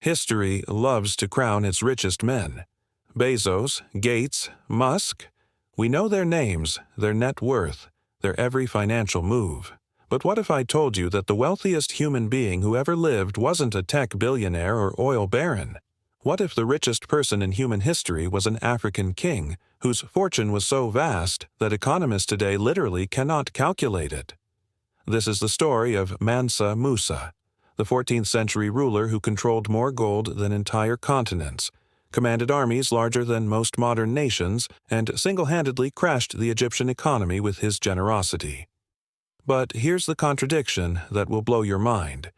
History loves to crown its richest men. Bezos, Gates, Musk. We know their names, their net worth, their every financial move. But what if I told you that the wealthiest human being who ever lived wasn't a tech billionaire or oil baron? What if the richest person in human history was an African king whose fortune was so vast that economists today literally cannot calculate it? This is the story of Mansa Musa, the 14th century ruler who controlled more gold than entire continents, commanded armies larger than most modern nations, and single-handedly crashed the Egyptian economy with his generosity. But here's the contradiction that will blow your mind.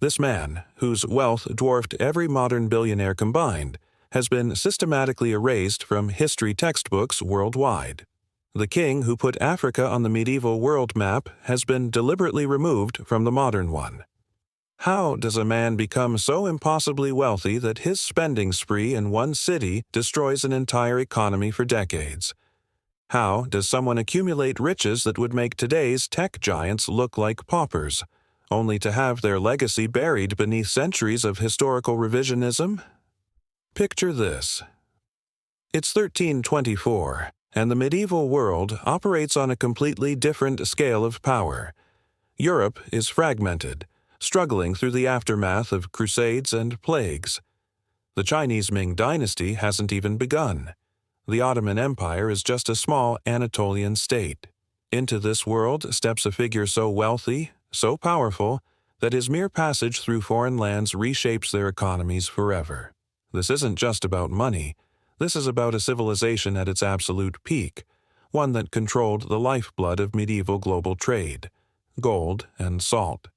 This man, whose wealth dwarfed every modern billionaire combined, has been systematically erased from history textbooks worldwide. The king who put Africa on the medieval world map has been deliberately removed from the modern one. How does a man become so impossibly wealthy that his spending spree in one city destroys an entire economy for decades? How does someone accumulate riches that would make today's tech giants look like paupers, only to have their legacy buried beneath centuries of historical revisionism? Picture this. It's 1324, and the medieval world operates on a completely different scale of power. Europe is fragmented, struggling through the aftermath of crusades and plagues. The Chinese Ming dynasty hasn't even begun. The Ottoman Empire is just a small Anatolian state. Into this world steps a figure so wealthy, so powerful, that his mere passage through foreign lands reshapes their economies forever. This isn't just about money. This is about a civilization at its absolute peak, one that controlled the lifeblood of medieval global trade, gold and salt.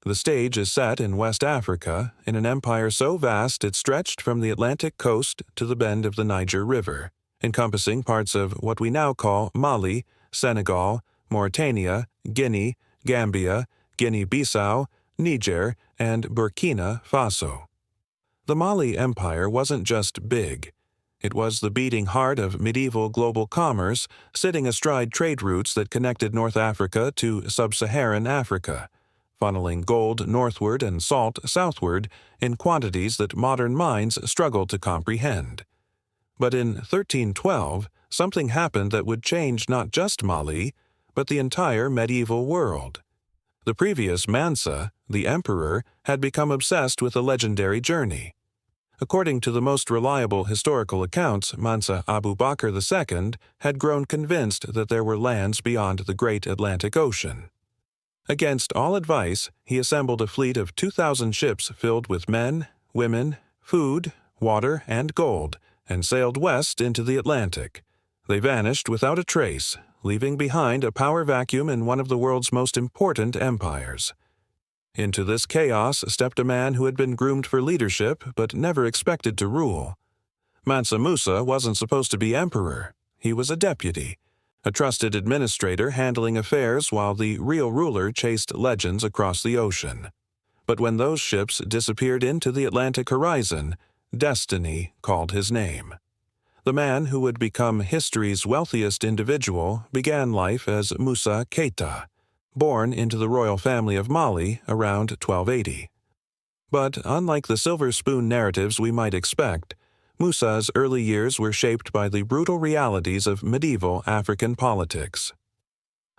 The stage is set in West Africa, in an empire so vast it stretched from the Atlantic coast to the bend of the Niger River, encompassing parts of what we now call Mali, Senegal, Mauritania, Guinea, Gambia, Guinea-Bissau, Niger, and Burkina Faso. The Mali Empire wasn't just big. It was the beating heart of medieval global commerce, sitting astride trade routes that connected North Africa to sub-Saharan Africa, funneling gold northward and salt southward in quantities that modern minds struggle to comprehend. But in 1312, something happened that would change not just Mali, but the entire medieval world. The previous Mansa, the emperor, had become obsessed with a legendary journey. According to the most reliable historical accounts, Mansa Abu Bakr II had grown convinced that there were lands beyond the great Atlantic Ocean. Against all advice, he assembled a fleet of 2,000 ships filled with men, women, food, water, and gold, and sailed west into the Atlantic. They vanished without a trace, leaving behind a power vacuum in one of the world's most important empires. Into this chaos stepped a man who had been groomed for leadership but never expected to rule. Mansa Musa wasn't supposed to be emperor. He was a deputy, a trusted administrator handling affairs while the real ruler chased legends across the ocean. But when those ships disappeared into the Atlantic horizon, destiny called his name. The man who would become history's wealthiest individual began life as Musa Keita, born into the royal family of Mali around 1280. But unlike the silver spoon narratives we might expect, Musa's early years were shaped by the brutal realities of medieval African politics.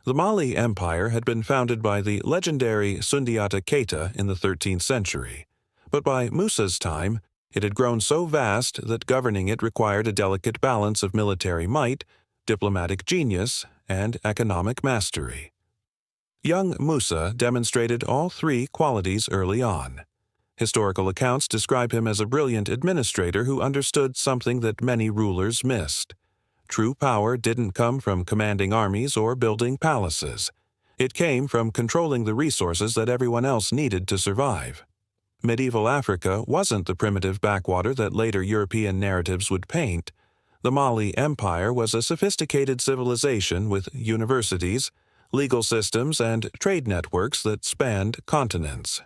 The Mali Empire had been founded by the legendary Sundiata Keita in the 13th century, but by Musa's time, it had grown so vast that governing it required a delicate balance of military might, diplomatic genius, and economic mastery. Young Musa demonstrated all three qualities early on. Historical accounts describe him as a brilliant administrator who understood something that many rulers missed. True power didn't come from commanding armies or building palaces. It came from controlling the resources that everyone else needed to survive. Medieval Africa wasn't the primitive backwater that later European narratives would paint. The Mali Empire was a sophisticated civilization with universities, legal systems, and trade networks that spanned continents.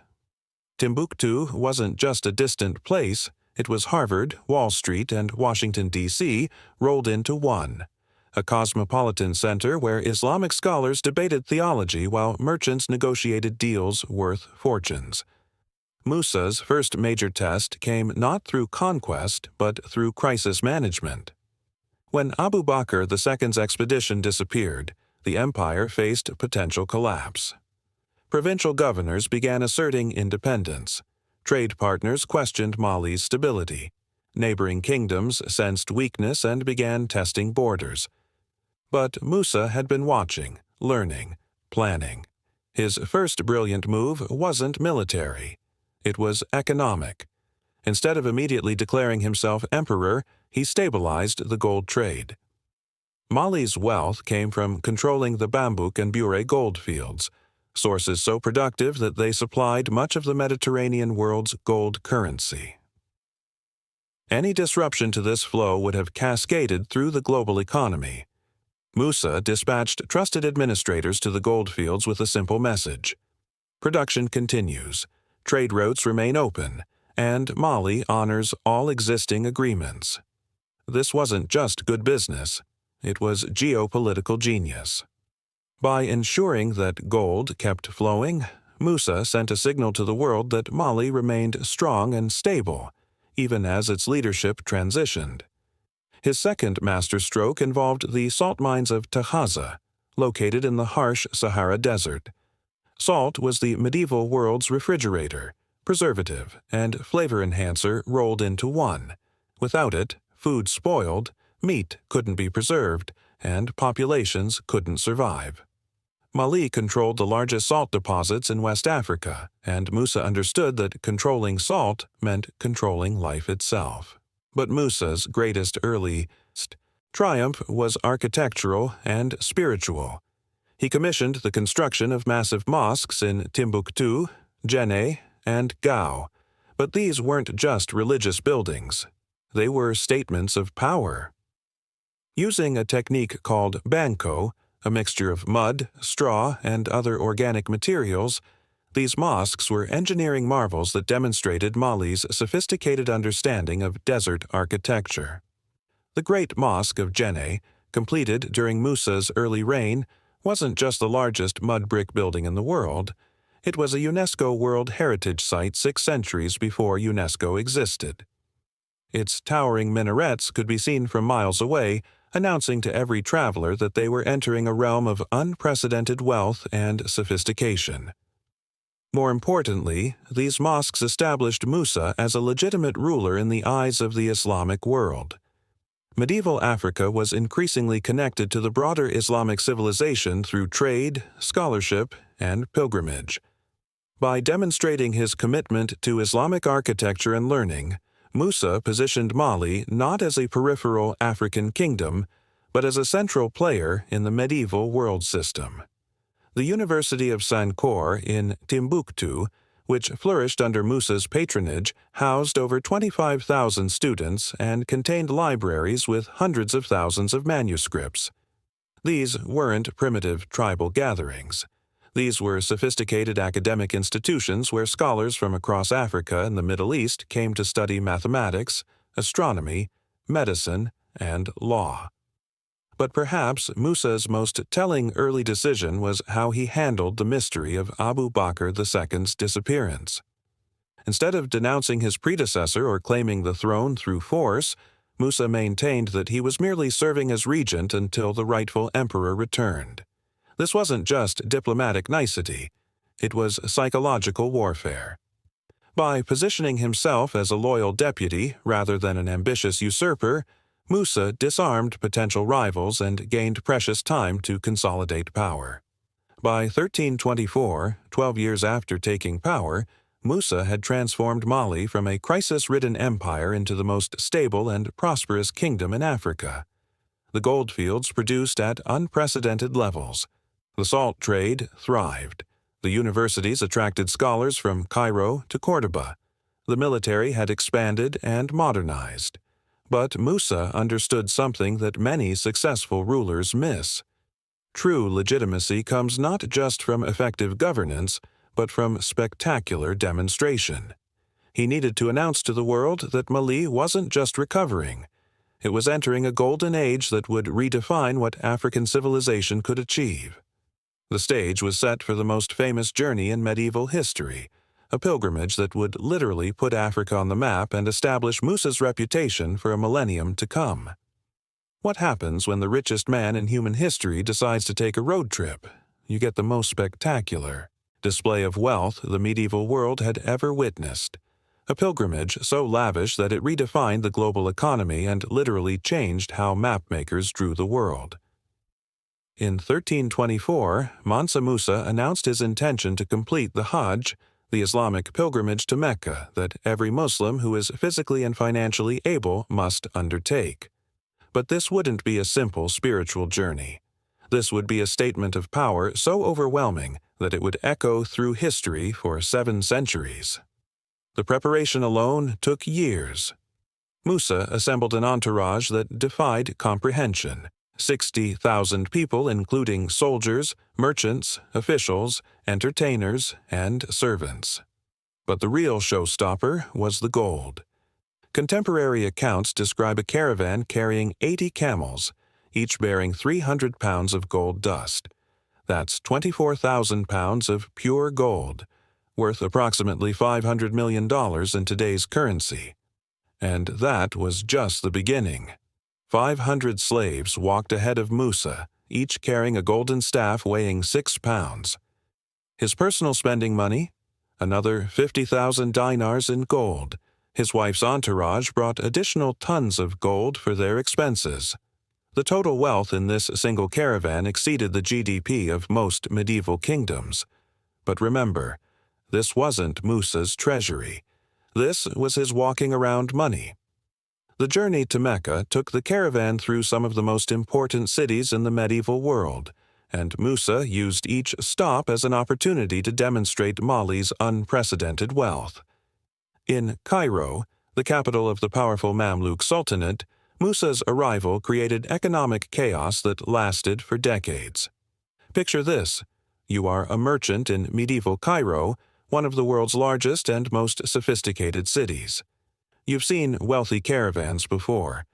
Timbuktu wasn't just a distant place, it was Harvard, Wall Street, and Washington, D.C. rolled into one, a cosmopolitan center where Islamic scholars debated theology while merchants negotiated deals worth fortunes. Musa's first major test came not through conquest but through crisis management. When Abu Bakr II's expedition disappeared, the empire faced potential collapse. Provincial governors began asserting independence. Trade partners questioned Mali's stability. Neighboring kingdoms sensed weakness and began testing borders. But Musa had been watching, learning, planning. His first brilliant move wasn't military. It was economic. Instead of immediately declaring himself emperor, he stabilized the gold trade. Mali's wealth came from controlling the Bambouk and Bure gold fields, sources so productive that they supplied much of the Mediterranean world's gold currency. Any disruption to this flow would have cascaded through the global economy. Musa dispatched trusted administrators to the gold fields with a simple message. Production continues, trade routes remain open, and Mali honors all existing agreements. This wasn't just good business, it was geopolitical genius. By ensuring that gold kept flowing, Musa sent a signal to the world that Mali remained strong and stable, even as its leadership transitioned. His second masterstroke involved the salt mines of Tahaza, located in the harsh Sahara Desert. Salt was the medieval world's refrigerator, preservative, and flavor enhancer rolled into one. Without it, food spoiled, meat couldn't be preserved, and populations couldn't survive. Mali controlled the largest salt deposits in West Africa, and Musa understood that controlling salt meant controlling life itself. But Musa's greatest early triumph was architectural and spiritual. He commissioned the construction of massive mosques in Timbuktu, Djenné, and Gao. But these weren't just religious buildings. They were statements of power. Using a technique called banko, a mixture of mud, straw, and other organic materials, these mosques were engineering marvels that demonstrated Mali's sophisticated understanding of desert architecture. The Great Mosque of Djenné, completed during Musa's early reign, wasn't just the largest mud brick building in the world. It was a UNESCO World Heritage Site 6 centuries before UNESCO existed. Its towering minarets could be seen from miles away, announcing to every traveler that they were entering a realm of unprecedented wealth and sophistication. More importantly, these mosques established Musa as a legitimate ruler in the eyes of the Islamic world. Medieval Africa was increasingly connected to the broader Islamic civilization through trade, scholarship, and pilgrimage. By demonstrating his commitment to Islamic architecture and learning, Musa positioned Mali not as a peripheral African kingdom, but as a central player in the medieval world system. The University of Sankore in Timbuktu, which flourished under Musa's patronage, housed over 25,000 students and contained libraries with hundreds of thousands of manuscripts. These weren't primitive tribal gatherings. These were sophisticated academic institutions where scholars from across Africa and the Middle East came to study mathematics, astronomy, medicine, and law. But perhaps Musa's most telling early decision was how he handled the mystery of Abu Bakr II's disappearance. Instead of denouncing his predecessor or claiming the throne through force, Musa maintained that he was merely serving as regent until the rightful emperor returned. This wasn't just diplomatic nicety, it was psychological warfare. By positioning himself as a loyal deputy rather than an ambitious usurper, Musa disarmed potential rivals and gained precious time to consolidate power. By 1324, 12 years after taking power, Musa had transformed Mali from a crisis-ridden empire into the most stable and prosperous kingdom in Africa. The goldfields produced at unprecedented levels. The salt trade thrived. The universities attracted scholars from Cairo to Cordoba. The military had expanded and modernized. But Musa understood something that many successful rulers miss. True legitimacy comes not just from effective governance, but from spectacular demonstration. He needed to announce to the world that Mali wasn't just recovering. It was entering a golden age that would redefine what African civilization could achieve. The stage was set for the most famous journey in medieval history, a pilgrimage that would literally put Africa on the map and establish Musa's reputation for a millennium to come. What happens when the richest man in human history decides to take a road trip? You get the most spectacular display of wealth the medieval world had ever witnessed. A pilgrimage so lavish that it redefined the global economy and literally changed how mapmakers drew the world. In 1324, Mansa Musa announced his intention to complete the Hajj, the Islamic pilgrimage to Mecca that every Muslim who is physically and financially able must undertake. But this wouldn't be a simple spiritual journey. This would be a statement of power so overwhelming that it would echo through history for 7 centuries. The preparation alone took years. Musa assembled an entourage that defied comprehension. 60,000 people, including soldiers, merchants, officials, entertainers, and servants. But the real showstopper was the gold. Contemporary accounts describe a caravan carrying 80 camels, each bearing 300 pounds of gold dust. That's 24,000 pounds of pure gold, worth approximately $500 million in today's currency. And that was just the beginning. 500 slaves walked ahead of Musa, each carrying a golden staff weighing 6 pounds. His personal spending money? Another 50,000 dinars in gold. His wife's entourage brought additional tons of gold for their expenses. The total wealth in this single caravan exceeded the GDP of most medieval kingdoms. But remember, this wasn't Musa's treasury. This was his walking around money. The journey to Mecca took the caravan through some of the most important cities in the medieval world, and Musa used each stop as an opportunity to demonstrate Mali's unprecedented wealth. In Cairo, the capital of the powerful Mamluk Sultanate, Musa's arrival created economic chaos that lasted for decades. Picture this: you are a merchant in medieval Cairo, one of the world's largest and most sophisticated cities. You've seen wealthy caravans before.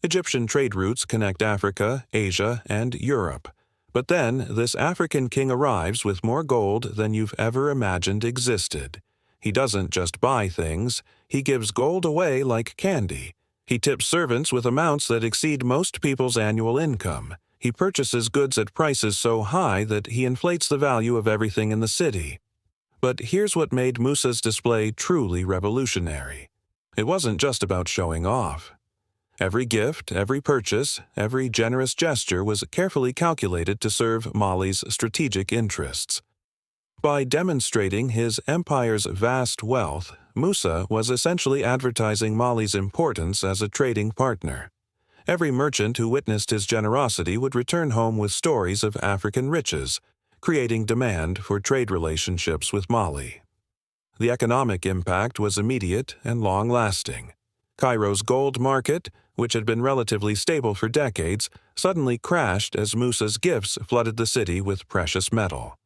Egyptian trade routes connect Africa, Asia, and Europe. But then, this African king arrives with more gold than you've ever imagined existed. He doesn't just buy things, he gives gold away like candy. He tips servants with amounts that exceed most people's annual income. He purchases goods at prices so high that he inflates the value of everything in the city. But here's what made Musa's display truly revolutionary. It wasn't just about showing off. Every gift, every purchase, every generous gesture was carefully calculated to serve Mali's strategic interests. By demonstrating his empire's vast wealth, Musa was essentially advertising Mali's importance as a trading partner. Every merchant who witnessed his generosity would return home with stories of African riches, creating demand for trade relationships with Mali. The economic impact was immediate and long-lasting. Cairo's gold market, which had been relatively stable for decades, suddenly crashed as Musa's gifts flooded the city with precious metal.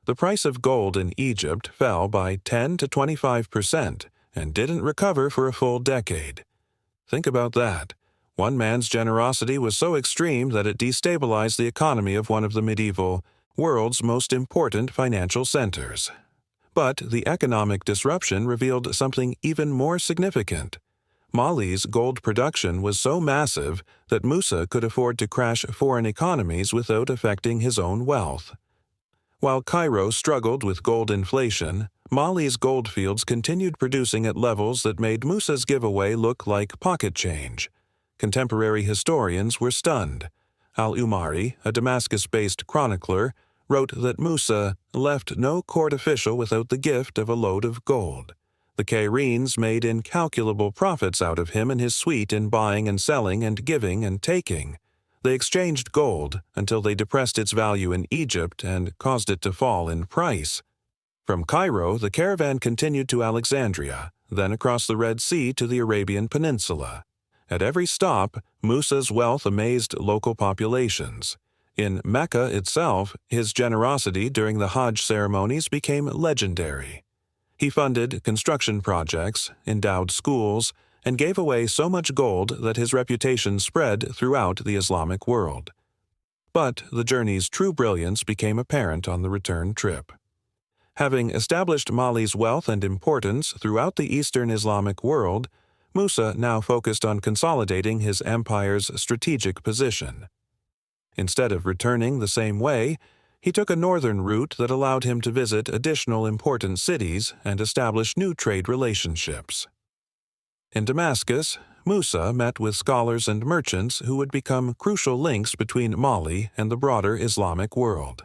The price of gold in Egypt fell by 10 to 25% and didn't recover for a full decade. Think about that. One man's generosity was so extreme that it destabilized the economy of one of the medieval world's most important financial centers. But the economic disruption revealed something even more significant. Mali's gold production was so massive that Musa could afford to crash foreign economies without affecting his own wealth. While Cairo struggled with gold inflation, Mali's goldfields continued producing at levels that made Musa's giveaway look like pocket change. Contemporary historians were stunned. Al-Umari, a Damascus-based chronicler, wrote that Musa left no court official without the gift of a load of gold. The Cairenes made incalculable profits out of him and his suite in buying and selling and giving and taking. They exchanged gold until they depressed its value in Egypt and caused it to fall in price. From Cairo, the caravan continued to Alexandria, then across the Red Sea to the Arabian Peninsula. At every stop, Musa's wealth amazed local populations. In Mecca itself, his generosity during the Hajj ceremonies became legendary. He funded construction projects, endowed schools, and gave away so much gold that his reputation spread throughout the Islamic world. But the journey's true brilliance became apparent on the return trip. Having established Mali's wealth and importance throughout the Eastern Islamic world, Musa now focused on consolidating his empire's strategic position. Instead of returning the same way, he took a northern route that allowed him to visit additional important cities and establish new trade relationships. In Damascus, Musa met with scholars and merchants who would become crucial links between Mali and the broader Islamic world.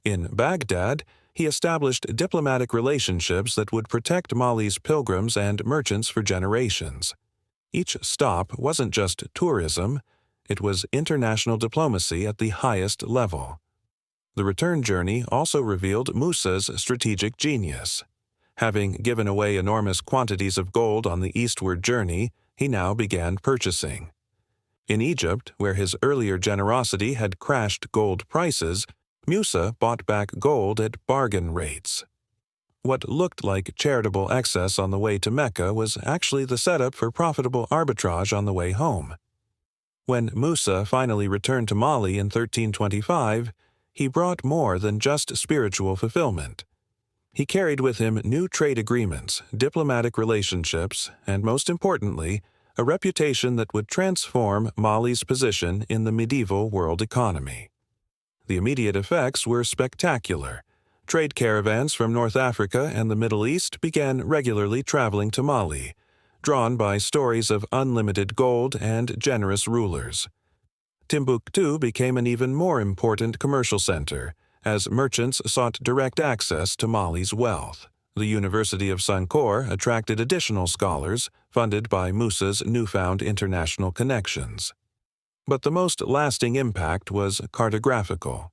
In Baghdad, he established diplomatic relationships that would protect Mali's pilgrims and merchants for generations. Each stop wasn't just tourism, it was international diplomacy at the highest level. The return journey also revealed Musa's strategic genius. Having given away enormous quantities of gold on the eastward journey, he now began purchasing. In Egypt, where his earlier generosity had crashed gold prices, Musa bought back gold at bargain rates. What looked like charitable excess on the way to Mecca was actually the setup for profitable arbitrage on the way home. When Musa finally returned to Mali in 1325, he brought more than just spiritual fulfillment. He carried with him new trade agreements, diplomatic relationships, and most importantly, a reputation that would transform Mali's position in the medieval world economy. The immediate effects were spectacular. Trade caravans from North Africa and the Middle East began regularly traveling to Mali, drawn by stories of unlimited gold and generous rulers. Timbuktu became an even more important commercial center, as merchants sought direct access to Mali's wealth. The University of Sankore attracted additional scholars, funded by Musa's newfound international connections. But the most lasting impact was cartographical.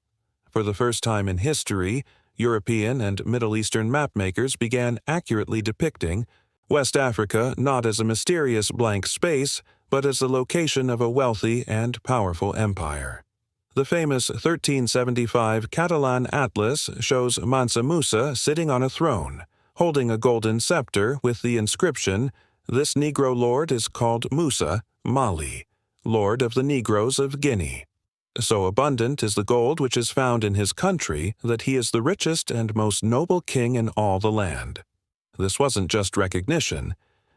For the first time in history, European and Middle Eastern mapmakers began accurately depicting West Africa not as a mysterious blank space, but as the location of a wealthy and powerful empire. The famous 1375 Catalan Atlas shows Mansa Musa sitting on a throne, holding a golden scepter with the inscription, "This Negro lord is called Musa, Mali, Lord of the Negroes of Guinea. So abundant is the gold which is found in his country that he is the richest and most noble king in all the land." This wasn't just recognition,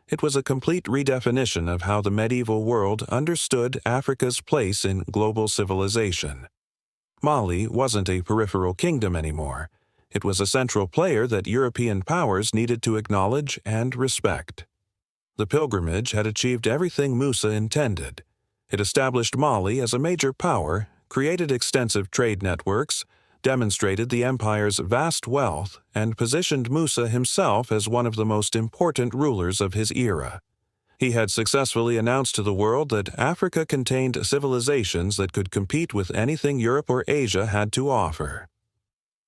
it was a complete redefinition of how the medieval world understood Africa's place in global civilization. Mali wasn't a peripheral kingdom anymore. It was a central player that European powers needed to acknowledge and respect. The pilgrimage had achieved everything Musa intended. It established Mali as a major power, created extensive trade networks, demonstrated the empire's vast wealth, and positioned Musa himself as one of the most important rulers of his era. He had successfully announced to the world that Africa contained civilizations that could compete with anything Europe or Asia had to offer.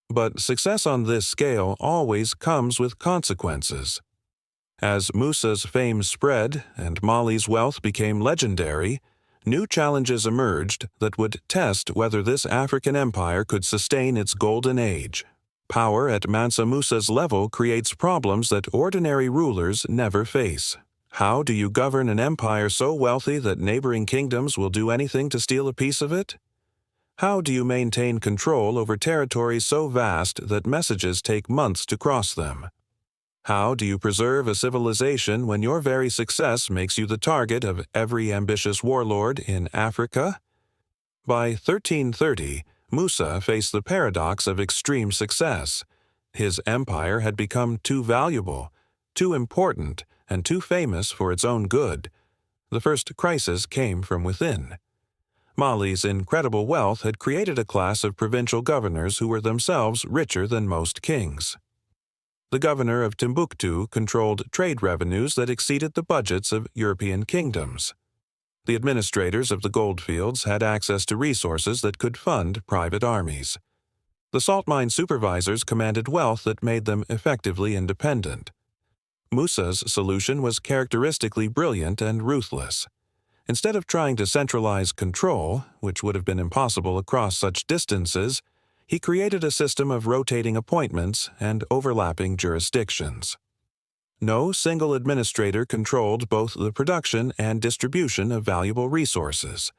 But success on this scale always comes with consequences. As Musa's fame spread and Mali's wealth became legendary, new challenges emerged that would test whether this African empire could sustain its golden age. Power at Mansa Musa's level creates problems that ordinary rulers never face. How do you govern an empire so wealthy that neighboring kingdoms will do anything to steal a piece of it? How do you maintain control over territories so vast that messages take months to cross them? How do you preserve a civilization when your very success makes you the target of every ambitious warlord in Africa? By 1330, Musa faced the paradox of extreme success. His empire had become too valuable, too important, and too famous for its own good. The first crisis came from within. Mali's incredible wealth had created a class of provincial governors who were themselves richer than most kings. The governor of Timbuktu controlled trade revenues that exceeded the budgets of European kingdoms. The administrators of the goldfields had access to resources that could fund private armies. The salt mine supervisors commanded wealth that made them effectively independent. Musa's solution was characteristically brilliant and ruthless. Instead of trying to centralize control, which would have been impossible across such distances, he created a system of rotating appointments and overlapping jurisdictions. No single administrator controlled both the production and distribution of valuable resources.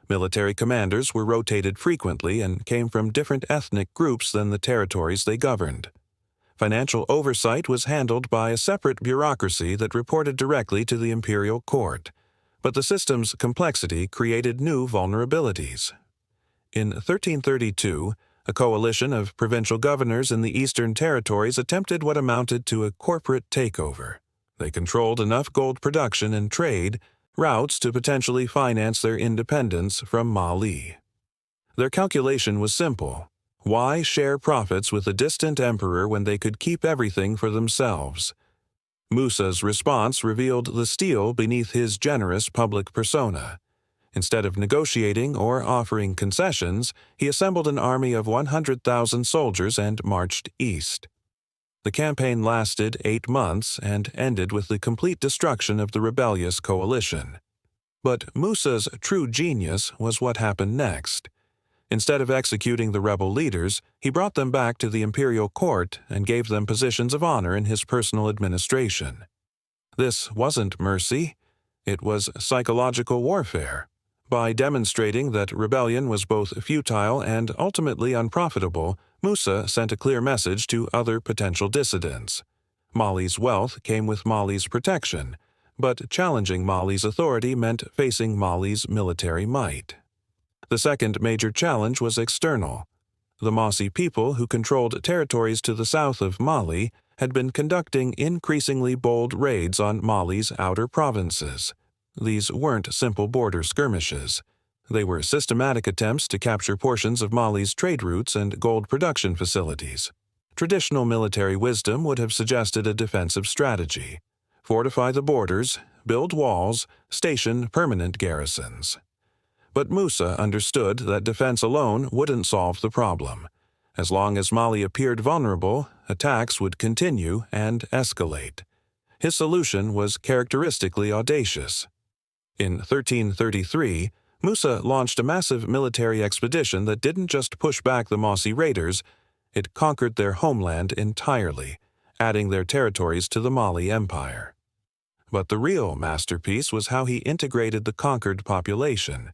Military commanders were rotated frequently and came from different ethnic groups than the territories they governed. Financial oversight was handled by a separate bureaucracy that reported directly to the imperial court, but the system's complexity created new vulnerabilities. In 1332, a coalition of provincial governors in the Eastern Territories attempted what amounted to a corporate takeover. They controlled enough gold production and trade routes to potentially finance their independence from Mali. Their calculation was simple. Why share profits with a distant emperor when they could keep everything for themselves? Musa's response revealed the steel beneath his generous public persona. Instead of negotiating or offering concessions, he assembled an army of 100,000 soldiers and marched east. The campaign lasted 8 months and ended with the complete destruction of the rebellious coalition. But Musa's true genius was what happened next. Instead of executing the rebel leaders, he brought them back to the imperial court and gave them positions of honor in his personal administration. This wasn't mercy. It was psychological warfare. By demonstrating that rebellion was both futile and ultimately unprofitable, Musa sent a clear message to other potential dissidents. Mali's wealth came with Mali's protection, but challenging Mali's authority meant facing Mali's military might. The second major challenge was external. The Mossi people, who controlled territories to the south of Mali, had been conducting increasingly bold raids on Mali's outer provinces. These weren't simple border skirmishes. They were systematic attempts to capture portions of Mali's trade routes and gold production facilities. Traditional military wisdom would have suggested a defensive strategy: fortify the borders, build walls, station permanent garrisons. But Musa understood that defense alone wouldn't solve the problem. As long as Mali appeared vulnerable, attacks would continue and escalate. His solution was characteristically audacious. In 1333, Musa launched a massive military expedition that didn't just push back the Mossi raiders, it conquered their homeland entirely, adding their territories to the Mali Empire. But the real masterpiece was how he integrated the conquered population.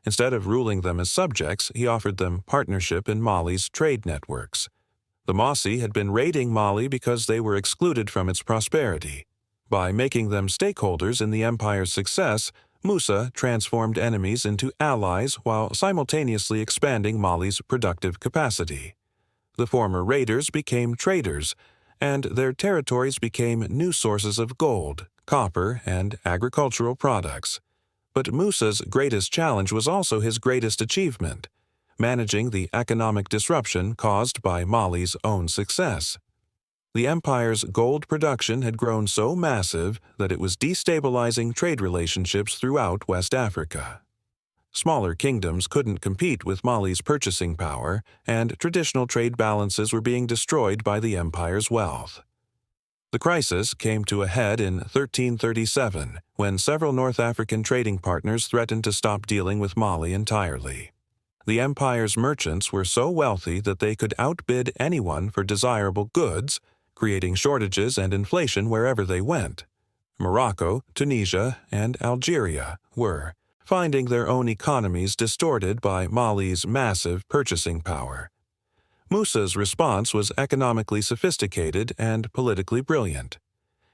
Instead of ruling them as subjects, he offered them partnership in Mali's trade networks. The Mossi had been raiding Mali because they were excluded from its prosperity. By making them stakeholders in the empire's success, Musa transformed enemies into allies while simultaneously expanding Mali's productive capacity. The former raiders became traders, and their territories became new sources of gold, copper, and agricultural products. But Musa's greatest challenge was also his greatest achievement: managing the economic disruption caused by Mali's own success. The empire's gold production had grown so massive that it was destabilizing trade relationships throughout West Africa. Smaller kingdoms couldn't compete with Mali's purchasing power, and traditional trade balances were being destroyed by the empire's wealth. The crisis came to a head in 1337, when several North African trading partners threatened to stop dealing with Mali entirely. The empire's merchants were so wealthy that they could outbid anyone for desirable goods, creating shortages and inflation wherever they went. Morocco, Tunisia, and Algeria were finding their own economies distorted by Mali's massive purchasing power. Musa's response was economically sophisticated and politically brilliant.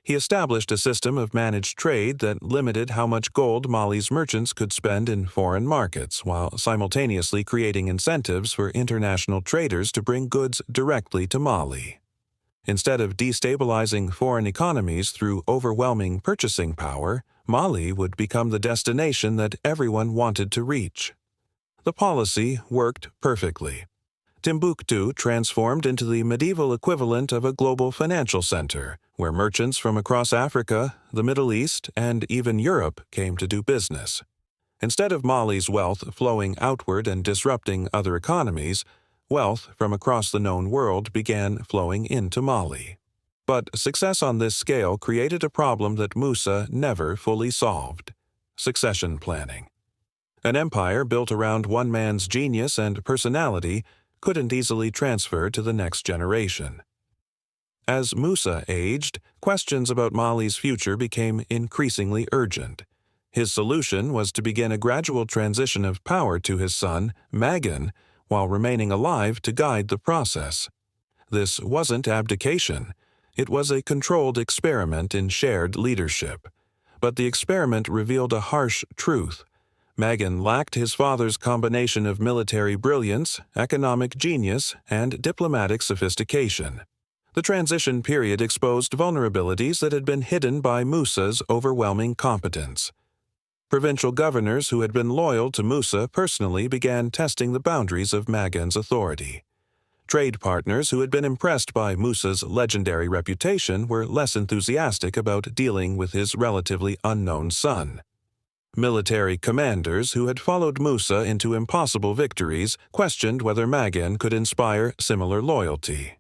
He established a system of managed trade that limited how much gold Mali's merchants could spend in foreign markets, while simultaneously creating incentives for international traders to bring goods directly to Mali. Instead of destabilizing foreign economies through overwhelming purchasing power, Mali would become the destination that everyone wanted to reach. The policy worked perfectly. Timbuktu transformed into the medieval equivalent of a global financial center, where merchants from across Africa, the Middle East, and even Europe came to do business. Instead of Mali's wealth flowing outward and disrupting other economies, wealth from across the known world began flowing into Mali. But success on this scale created a problem that Musa never fully solved: succession planning. An empire built around one man's genius and personality couldn't easily transfer to the next generation. As Musa aged, questions about Mali's future became increasingly urgent. His solution was to begin a gradual transition of power to his son, Magan, while remaining alive to guide the process. This wasn't abdication. It was a controlled experiment in shared leadership. But the experiment revealed a harsh truth. Magan lacked his father's combination of military brilliance, economic genius, and diplomatic sophistication. The transition period exposed vulnerabilities that had been hidden by Musa's overwhelming competence. Provincial governors who had been loyal to Musa personally began testing the boundaries of Magan's authority. Trade partners who had been impressed by Musa's legendary reputation were less enthusiastic about dealing with his relatively unknown son. Military commanders who had followed Musa into impossible victories questioned whether Magan could inspire similar loyalty.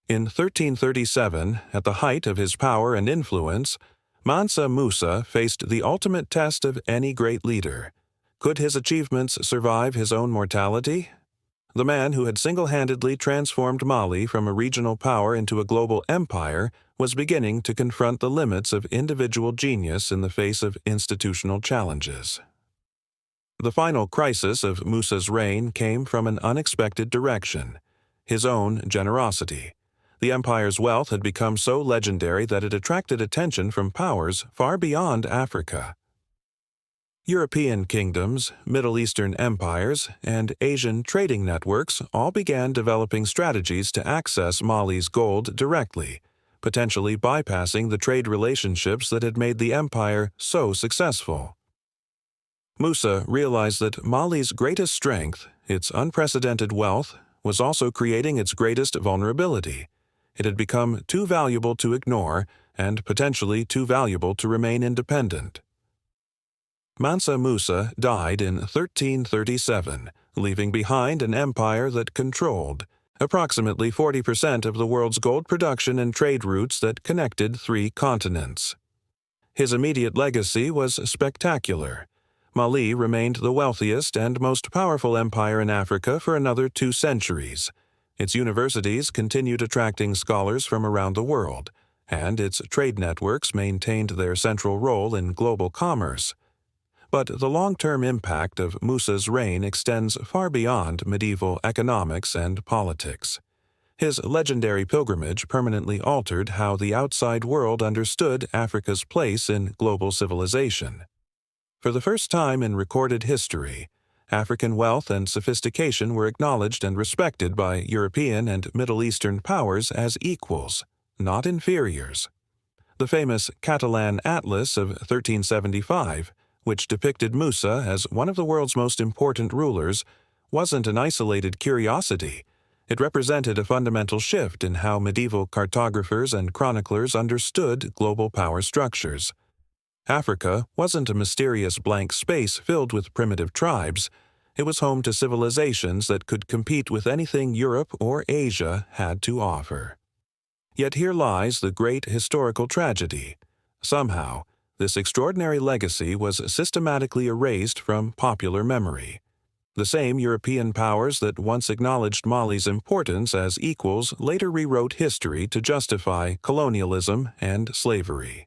In 1337, at the height of his power and influence, Mansa Musa faced the ultimate test of any great leader. Could his achievements survive his own mortality? The man who had single-handedly transformed Mali from a regional power into a global empire was beginning to confront the limits of individual genius in the face of institutional challenges. The final crisis of Musa's reign came from an unexpected direction: his own generosity. The empire's wealth had become so legendary that it attracted attention from powers far beyond Africa. European kingdoms, Middle Eastern empires, and Asian trading networks all began developing strategies to access Mali's gold directly, potentially bypassing the trade relationships that had made the empire so successful. Musa realized that Mali's greatest strength, its unprecedented wealth, was also creating its greatest vulnerability. It had become too valuable to ignore and potentially too valuable to remain independent. Mansa Musa died in 1337, leaving behind an empire that controlled approximately 40% of the world's gold production and trade routes that connected 3 continents. His immediate legacy was spectacular. Mali remained the wealthiest and most powerful empire in Africa for another 2 centuries. Its universities continued attracting scholars from around the world, and its trade networks maintained their central role in global commerce. But the long-term impact of Musa's reign extends far beyond medieval economics and politics. His legendary pilgrimage permanently altered how the outside world understood Africa's place in global civilization. For the first time in recorded history, African wealth and sophistication were acknowledged and respected by European and Middle Eastern powers as equals, not inferiors. The famous Catalan Atlas of 1375, which depicted Musa as one of the world's most important rulers, wasn't an isolated curiosity. It represented a fundamental shift in how medieval cartographers and chroniclers understood global power structures. Africa wasn't a mysterious blank space filled with primitive tribes. It was home to civilizations that could compete with anything Europe or Asia had to offer. Yet here lies the great historical tragedy. Somehow, this extraordinary legacy was systematically erased from popular memory. The same European powers that once acknowledged Mali's importance as equals later rewrote history to justify colonialism and slavery.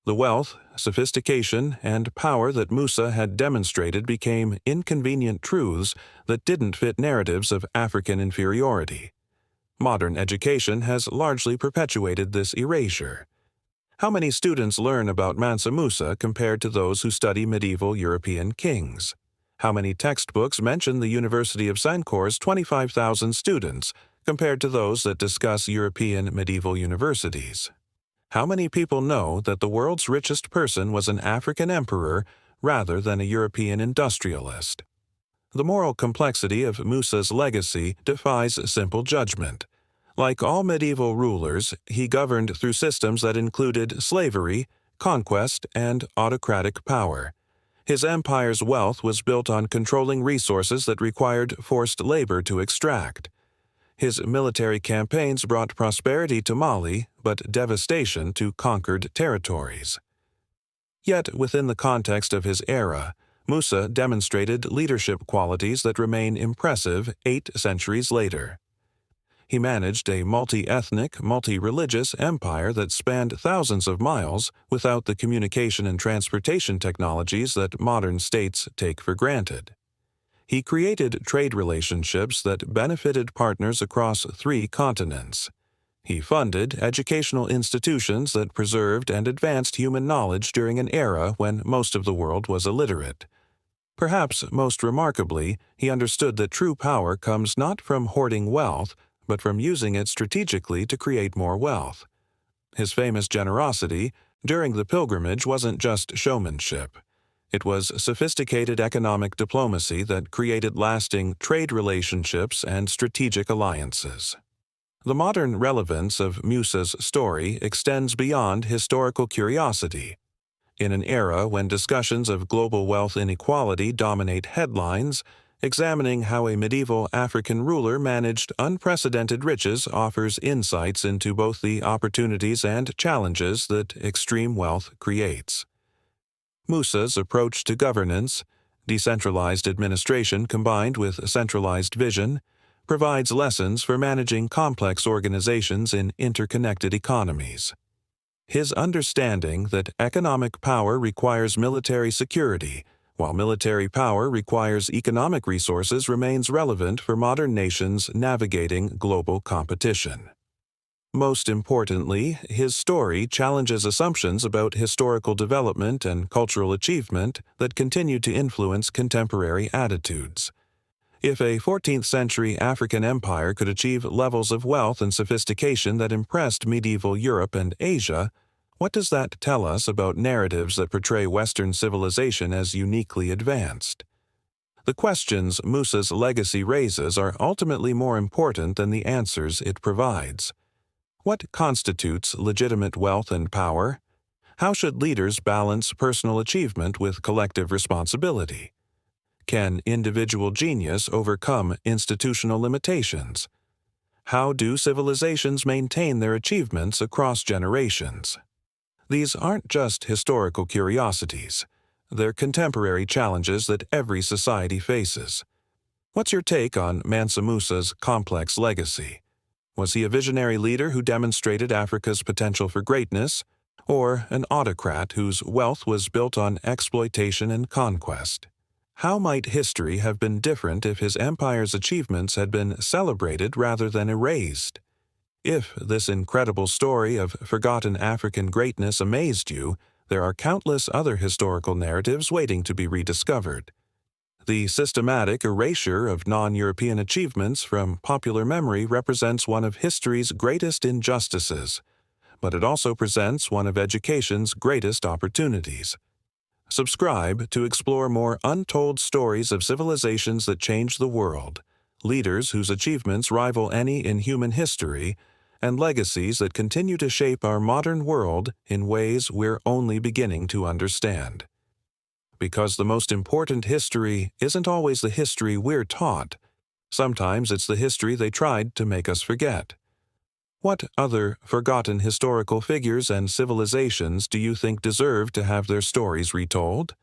The wealth, sophistication, and power that Musa had demonstrated became inconvenient truths that didn't fit narratives of African inferiority. Modern education has largely perpetuated this erasure. How many students learn about Mansa Musa compared to those who study medieval European kings? How many textbooks mention the University of Sankor's 25,000 students compared to those that discuss European medieval universities? How many people know that the world's richest person was an African emperor rather than a European industrialist? The moral complexity of Musa's legacy defies simple judgment. Like all medieval rulers, he governed through systems that included slavery, conquest, and autocratic power. His empire's wealth was built on controlling resources that required forced labor to extract. His military campaigns brought prosperity to Mali, but devastation to conquered territories. Yet, within the context of his era, Musa demonstrated leadership qualities that remain impressive 8 centuries later. He managed a multi-ethnic, multi-religious empire that spanned thousands of miles without the communication and transportation technologies that modern states take for granted. He created trade relationships that benefited partners across 3 continents. He funded educational institutions that preserved and advanced human knowledge during an era when most of the world was illiterate. Perhaps most remarkably, he understood that true power comes not from hoarding wealth, but from using it strategically to create more wealth. His famous generosity during the pilgrimage wasn't just showmanship. It was sophisticated economic diplomacy that created lasting trade relationships and strategic alliances. The modern relevance of Musa's story extends beyond historical curiosity. In an era when discussions of global wealth inequality dominate headlines, examining how a medieval African ruler managed unprecedented riches offers insights into both the opportunities and challenges that extreme wealth creates. Musa's approach to governance, decentralized administration combined with centralized vision, provides lessons for managing complex organizations in interconnected economies. His understanding that economic power requires military security, while military power requires economic resources, remains relevant for modern nations navigating global competition. Most importantly, his story challenges assumptions about historical development and cultural achievement that continue to influence contemporary attitudes. If a 14th-century African empire could achieve levels of wealth and sophistication that impressed medieval Europe and Asia, what does that tell us about narratives that portray Western civilization as uniquely advanced? The questions Musa's legacy raises are ultimately more important than the answers it provides. What constitutes legitimate wealth and power? How should leaders balance personal achievement with collective responsibility? Can individual genius overcome institutional limitations? How do civilizations maintain their achievements across generations? These aren't just historical curiosities. They're contemporary challenges that every society faces. What's your take on Mansa Musa's complex legacy? Was he a visionary leader who demonstrated Africa's potential for greatness, or an autocrat whose wealth was built on exploitation and conquest? How might history have been different if his empire's achievements had been celebrated rather than erased? If this incredible story of forgotten African greatness amazed you, there are countless other historical narratives waiting to be rediscovered. The systematic erasure of non-European achievements from popular memory represents one of history's greatest injustices, but it also presents one of education's greatest opportunities. Subscribe to explore more untold stories of civilizations that changed the world, leaders whose achievements rival any in human history, and legacies that continue to shape our modern world in ways we're only beginning to understand. Because the most important history isn't always the history we're taught. Sometimes it's the history they tried to make us forget. What other forgotten historical figures and civilizations do you think deserve to have their stories retold?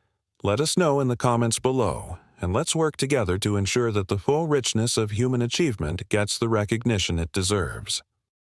Let us know in the comments below, and let's work together to ensure that the full richness of human achievement gets the recognition it deserves.